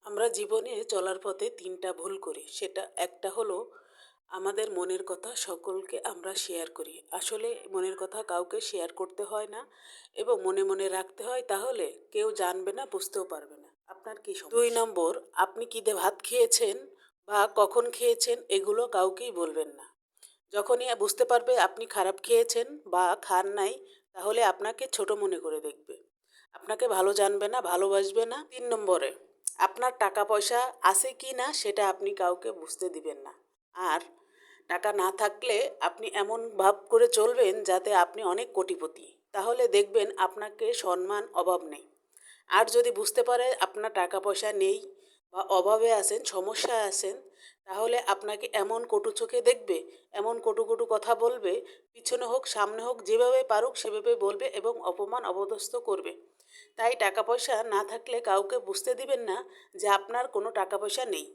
আমরা জীবনে চলার পথে ৩টা ভুল করি। সেটা একটা হলো আমাদের মনের কথা সকলকে আমরা শেয়ার করি। আসলে মনের কথা কাউকে শেয়ার করতে হয় না এবং মনে, মনে রাখতে হয়, তাহলে কেউ জানবে না, বুঝতেও পারবে না। আপনার কি সমস্যা? ২ নম্বর, আপনি কি দিয়ে ভাত খেয়েছেন বা কখন খেয়েছেন এগুলো কাউকেই বলবেন না। যখনই বুঝতে পারবে আপনি খারাপ খেয়েছেন বা খান নাই, তাহলে আপনাকে ছোট মনে করে দেখবে। আপনাকে ভালো জানবে না, ভালোবাসবে না। ৩ নম্বরে, আপনার টাকা পয়সা আছে কি না সেটা আপনি কাউকে বুঝতে দিবেন না। আর টাকা না থাকলে আপনি এমন ভাব করে চলবেন যাতে আপনি অনেক কোটিপতি। তাহলে দেখবেন আপনাকে সম্মান অভাব নেই। আর যদি বুঝতে পারে আপনার টাকা পয়সা নেই বা অভাবে আছেন, সমস্যায় আছেন, তাহলে আপনাকে এমন কটু চোখে দেখবে, এমন কটু কটু কথা বলবে, পিছনে হোক সামনে হোক যেভাবে পারুক সেভাবে বলবে এবং অপমান অপদস্থ করবে। তাই টাকা পয়সা না থাকলে কাউকে বুঝতে দিবেন না যে আপনার কোনো টাকা পয়সা নেই।